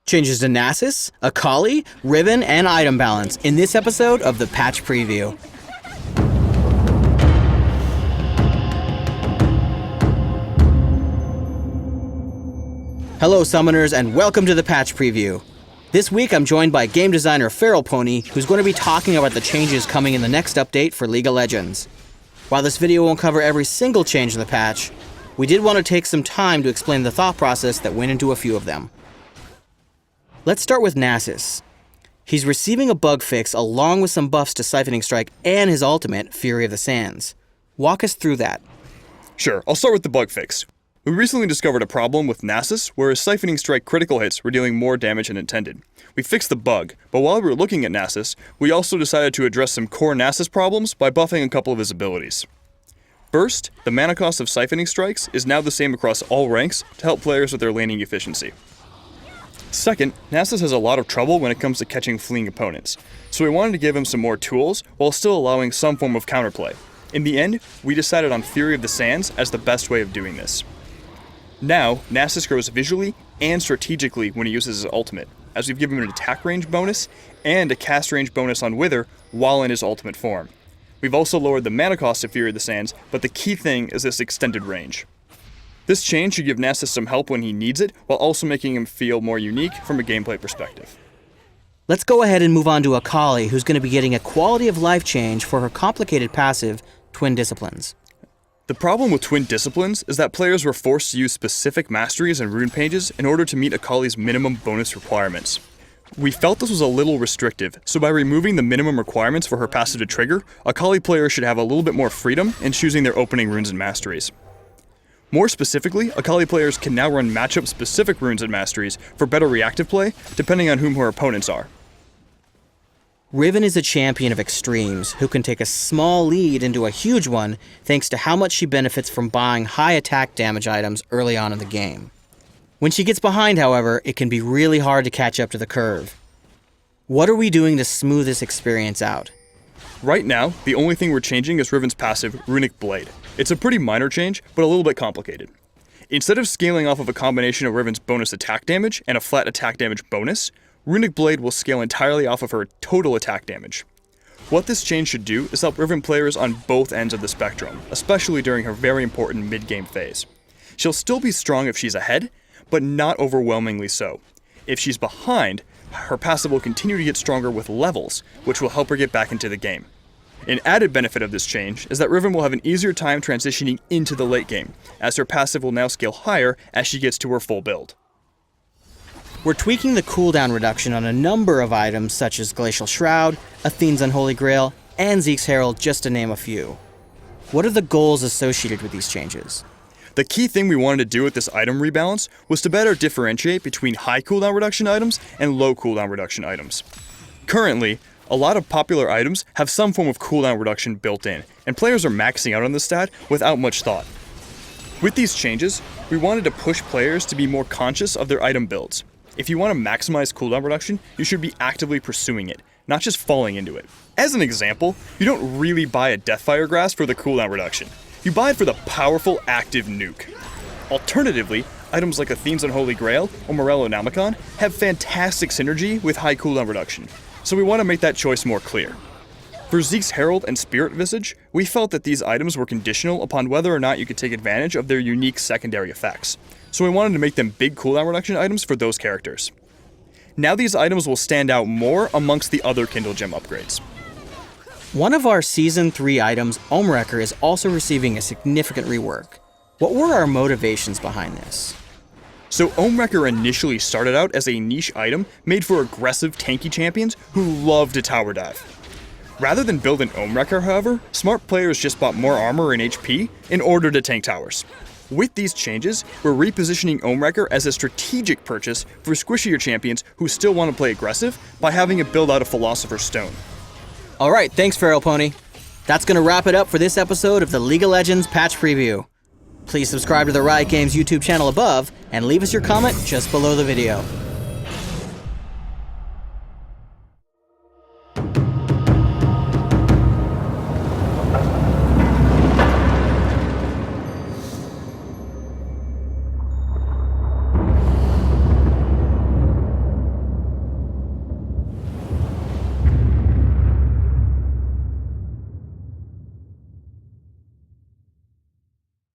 Changes to Nasus, Akali, Riven, and item balance in this episode of the Patch Preview. Hello summoners and welcome to the Patch Preview. This week I'm joined by game designer Feral Pony, who's going to be talking about the changes coming in the next update for League of Legends. While this video won't cover every single change in the patch, we did want to take some time to explain the thought process that went into a few of them. Let's start with Nasus. He's receiving a bug fix along with some buffs to Siphoning Strike and his ultimate, Fury of the Sands. Walk us through that. Sure, I'll start with the bug fix. We recently discovered a problem with Nasus where his Siphoning Strike critical hits were dealing more damage than intended. We fixed the bug, but while we were looking at Nasus, we also decided to address some core Nasus problems by buffing a couple of his abilities. First, the mana cost of Siphoning Strikes is now the same across all ranks to help players with their laning efficiency. Second, Nasus has a lot of trouble when it comes to catching fleeing opponents, so we wanted to give him some more tools while still allowing some form of counterplay. In the end, we decided on Fury of the Sands as the best way of doing this. Now, Nasus grows visually and strategically when he uses his ultimate, as we've given him an attack range bonus and a cast range bonus on Wither while in his ultimate form. We've also lowered the mana cost of Fury of the Sands, but the key thing is this extended range. This change should give Nasus some help when he needs it, while also making him feel more unique from a gameplay perspective. Let's go ahead and move on to Akali, who's going to be getting a quality of life change for her complicated passive, Twin Disciplines. The problem with Twin Disciplines is that players were forced to use specific masteries and rune pages in order to meet Akali's minimum bonus requirements. We felt this was a little restrictive, so by removing the minimum requirements for her passive to trigger, Akali players should have a little bit more freedom in choosing their opening runes and masteries. More specifically, Akali players can now run matchup-specific runes and masteries for better reactive play, depending on whom her opponents are. Riven is a champion of extremes who can take a small lead into a huge one thanks to how much she benefits from buying high attack damage items early on in the game. When she gets behind, however, it can be really hard to catch up to the curve. What are we doing to smooth this experience out? Right now, the only thing we're changing is Riven's passive, Runic Blade. It's a pretty minor change, but a little bit complicated. Instead of scaling off of a combination of Riven's bonus attack damage and a flat attack damage bonus, Runic Blade will scale entirely off of her total attack damage. What this change should do is help Riven players on both ends of the spectrum, especially during her very important mid-game phase. She'll still be strong if she's ahead, but not overwhelmingly so. If she's behind, her passive will continue to get stronger with levels, which will help her get back into the game. An added benefit of this change is that Riven will have an easier time transitioning into the late game, as her passive will now scale higher as she gets to her full build. We're tweaking the cooldown reduction on a number of items such as Glacial Shroud, Athene's Unholy Grail, and Zeke's Herald, just to name a few. What are the goals associated with these changes? The key thing we wanted to do with this item rebalance was to better differentiate between high cooldown reduction items and low cooldown reduction items. Currently, a lot of popular items have some form of cooldown reduction built in, and players are maxing out on this stat without much thought. With these changes, we wanted to push players to be more conscious of their item builds. If you want to maximize cooldown reduction, you should be actively pursuing it, not just falling into it. As an example, you don't really buy a Deathfire Grasp for the cooldown reduction. You buy it for the powerful active nuke. Alternatively, items like Athene's Unholy Grail or Morello Namicon have fantastic synergy with high cooldown reduction, so we want to make that choice more clear. For Zeke's Herald and Spirit Visage, we felt that these items were conditional upon whether or not you could take advantage of their unique secondary effects, so we wanted to make them big cooldown reduction items for those characters. Now these items will stand out more amongst the other Kindle Gem upgrades. One of our Season 3 items, Ohmwrecker, is also receiving a significant rework. What were our motivations behind this? So Ohmwrecker initially started out as a niche item made for aggressive tanky champions who love to tower dive. Rather than build an Ohmwrecker, however, smart players just bought more armor and HP in order to tank towers. With these changes, we're repositioning Ohmwrecker as a strategic purchase for squishier champions who still want to play aggressive by having it build out a Philosopher's Stone. Alright, thanks Feral Pony. That's going to wrap it up for this episode of the League of Legends Patch Preview. Please subscribe to the Riot Games YouTube channel above, and leave us your comment just below the video.